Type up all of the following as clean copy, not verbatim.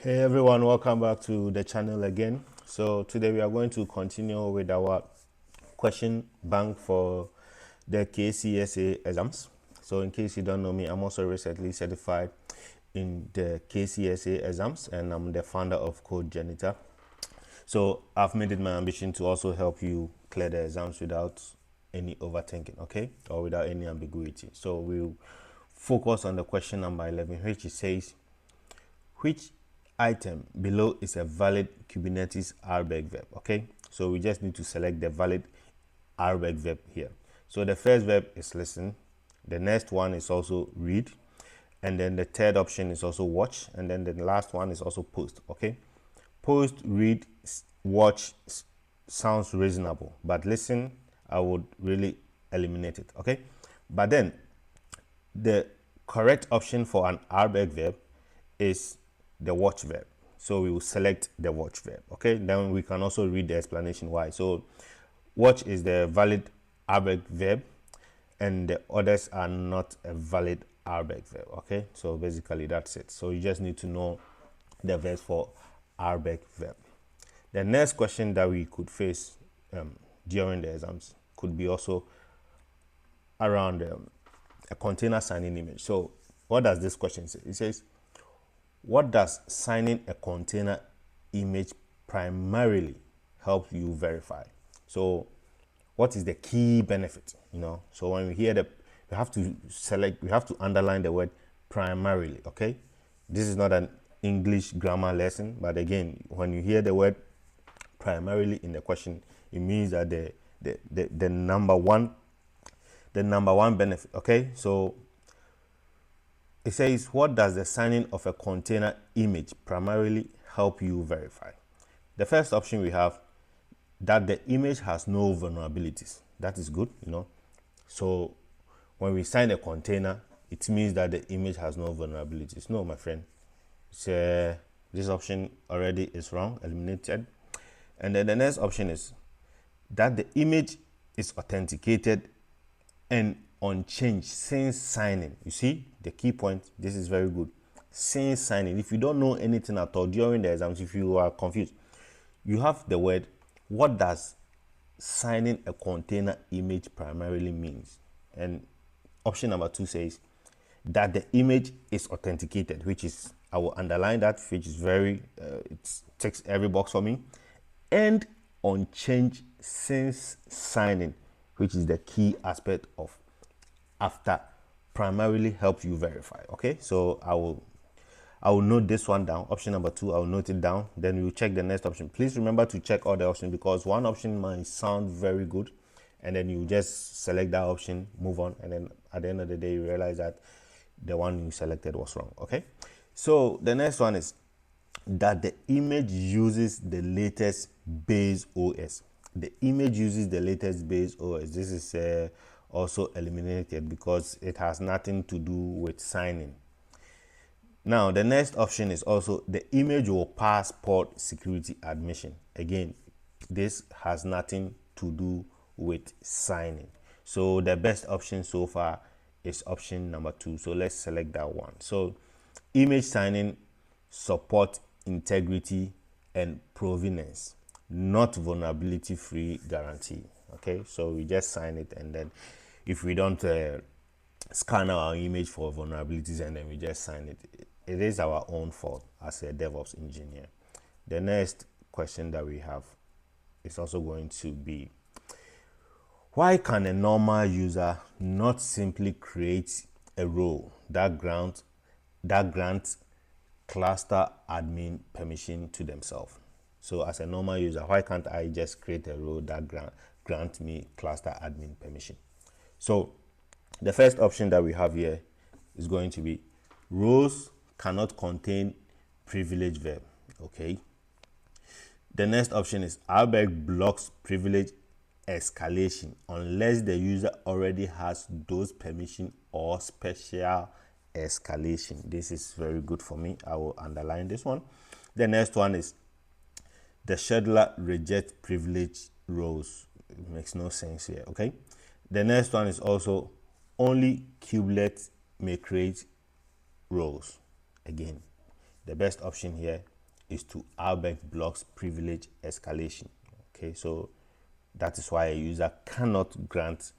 Hey everyone, welcome back to the channel again. So today we are going to continue with our question bank for the KSCA exams. So in case you don't know me, I'm also recently certified in the KSCA exams and I'm the founder of Code Janitor. So I've made it my ambition to also help you clear the exams without any overthinking, okay, or without any ambiguity. So we'll focus on the question number 11, which it says, which item below is a valid Kubernetes RBAC verb? Okay, so we just need to select the valid RBAC verb here. So the first verb is listen, the next one is also read, and then the third option is also watch, and then the last one is also post. Okay, post, read, watch sounds reasonable, but listen, I would really eliminate it. Okay, but then the correct option for an RBAC verb is the watch verb. So we will select the watch verb. Okay, then we can also read the explanation why. So watch is the valid RBAC verb and the others are not a valid RBAC verb. Okay, so basically that's it. So you just need to know the verbs for RBAC verb. The next question that we could face during the exams could be also around a container signing image. So what does this question say? It says, what does signing a container image primarily help you verify? So what is the key benefit? So when we hear we have to select, we have to underline the word primarily. Okay, this is not an English grammar lesson, but again, when you hear the word primarily in the question, it means that the number one benefit. Okay, so it says, what does the signing of a container image primarily help you verify? The first option we have, that the image has no vulnerabilities. That is good. So when we sign a container, it means that the image has no vulnerabilities. No, my friend. So this option already is wrong, eliminated. And then the next option is that the image is authenticated and unchanged since signing. You see the key point. This is very good. Since signing. If you don't know anything at all during the exams, if you are confused, you have the word, what does signing a container image primarily means? And option number 2 says that the image is authenticated, which is, I will underline that, which is very it ticks every box for me, and unchanged since signing, which is the key aspect of after primarily helps you verify. Okay, so I will note this one down. Option number 2, I will note it down. Then we'll check the next option. Please remember to check all the options, because one option might sound very good and then you just select that option, move on, and then at the end of the day you realize that the one you selected was wrong. Okay, so the next one is that the image uses the latest base OS. The image uses the latest base OS. This is also eliminated because it has nothing to do with signing. Now, the next option is also the image will pass port security admission. Again, this has nothing to do with signing. So the best option so far is option number 2. So let's select that one. So image signing support integrity and provenance, not vulnerability free guarantee. Okay, so we just sign it, and then if we don't scan our image for vulnerabilities and then we just sign it, it is our own fault as a DevOps engineer. The next question that we have is also going to be, why can a normal user not simply create a role that grants cluster admin permission to themselves? So as a normal user, why can't I just create a role that grant me cluster admin permission? So the first option that we have here is going to be, roles cannot contain privilege verb. Okay. The next option is, RBAC blocks privilege escalation unless the user already has those permission or special escalation. This is very good for me. I will underline this one. The next one is, the scheduler rejects privilege roles. It makes no sense here. Okay. The next one is also, only kubelet may create roles. Again, the best option here is to Albert blocks privilege escalation. Okay, so that is why a user cannot grant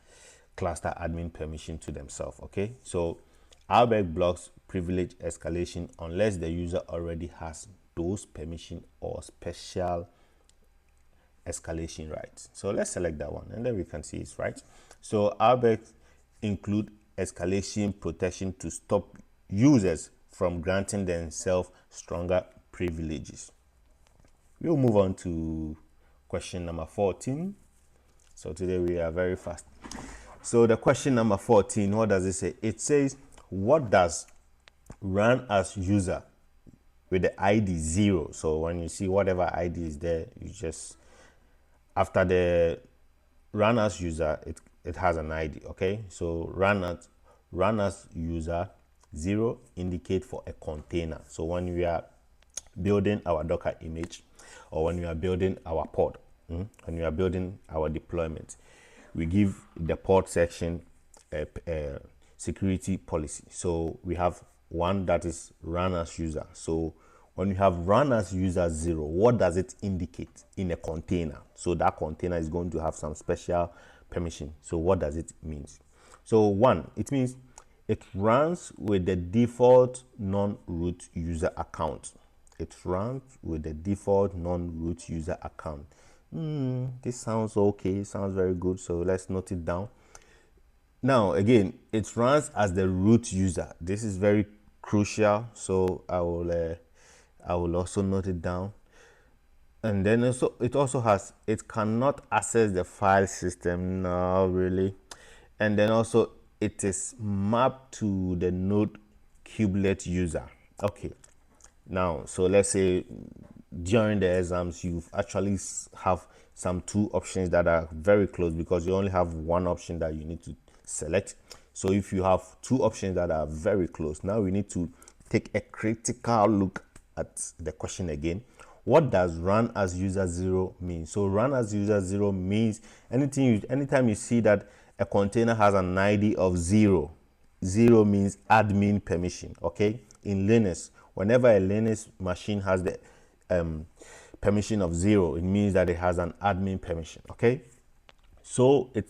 cluster admin permission to themselves. Okay, so Albert blocks privilege escalation unless the user already has those permission or special escalation rights. So let's select that one and then we can see it's right. So Albert include escalation protection to stop users from granting themselves stronger privileges. We'll move on to question number 14. So today we are very fast. So the question number 14, what does it say? It says, what does run as user with the ID 0? So when you see whatever ID is there, you just, after the run as user, it has an ID, okay? So run as user 0 indicate for a container. So when we are building our Docker image, or when we are building our pod, when we are building our deployment, we give the pod section a security policy. So we have one that is run as user. So when you have run as user 0, what does it indicate in a container? So that container is going to have some special permission. So what does it mean? So 1, it means it runs with the default non-root user account. It runs with the default non-root user account. This sounds okay, sounds very good. So let's note it down. Now, again, it runs as the root user. This is very crucial. So I will also note it down. And then also it also has, it cannot access the file system. No, really. And then also it is mapped to the node kubelet user. Okay. Now, so let's say during the exams, you actually have some 2 options that are very close because you only have 1 option that you need to select. So if you have 2 options that are very close, now we need to take a critical look at the question again. What does run as user 0 mean? So run as user 0 means anytime you see that a container has an ID of 0, 0 means admin permission. Okay, in Linux, whenever a Linux machine has the permission of 0, it means that it has an admin permission. Okay, so it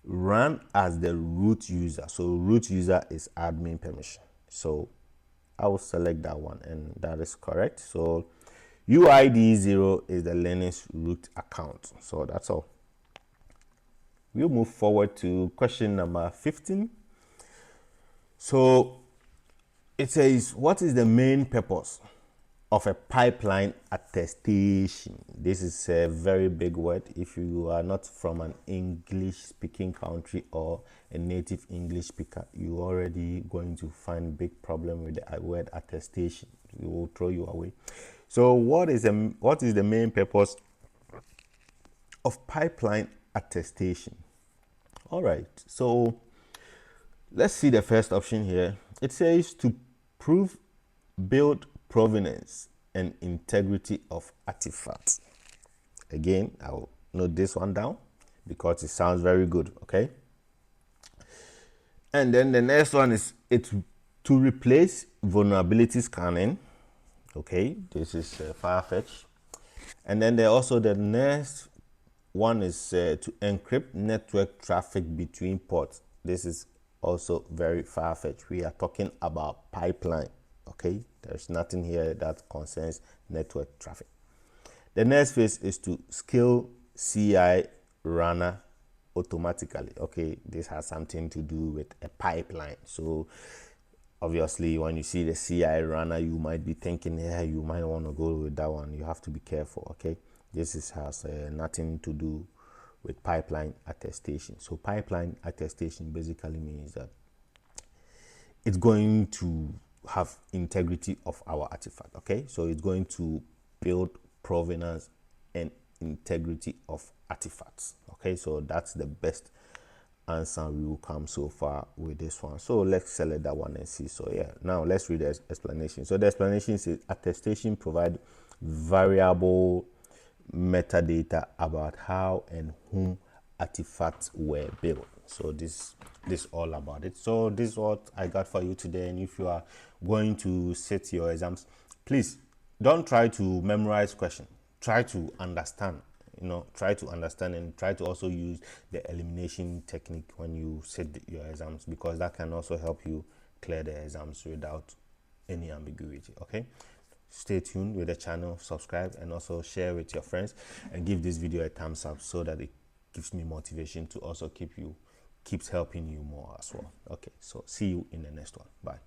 run as the root user. So root user is admin permission. So I will select that one and that is correct. So UID 0 is the Linux root account. So that's all. We'll move forward to question number 15. So it says, what is the main purpose of a pipeline attestation? This is a very big word. If you are not from an English speaking country or a native English speaker, you're already going to find big problem with the word attestation. It will throw you away. So what is the main purpose of pipeline attestation? All right, so let's see the first option here. It says to prove build provenance and integrity of artifacts. Again, I'll note this one down because it sounds very good, okay? And then the next one is it to replace vulnerability scanning. Okay, this is far-fetched. And then the next one is to encrypt network traffic between ports. This is also very far-fetched. We are talking about pipeline. Okay, there's nothing here that concerns network traffic. The next phase is to scale CI runner automatically. Okay, this has something to do with a pipeline. So obviously when you see the CI runner, you might be thinking, yeah, you might want to go with that one. You have to be careful. Okay, this has nothing to do with pipeline attestation. So pipeline attestation basically means that it's going to have integrity of our artifact. Okay, so it's going to build provenance and integrity of artifacts. Okay, so that's the best answer we will come so far with this one. So let's select that one and see. So yeah, now let's read the explanation. So the explanation says attestation provide variable metadata about how and whom artifacts were built. So this is all about it. So this is what I got for you today. And if you are going to set your exams, please don't try to memorize question. Try to understand. Try to understand and try to also use the elimination technique when you set your exams, because that can also help you clear the exams without any ambiguity. Okay, stay tuned with the channel, subscribe, and also share with your friends, and give this video a thumbs up so that it gives me motivation to also keeps helping you more as well. Okay, so see you in the next one. Bye.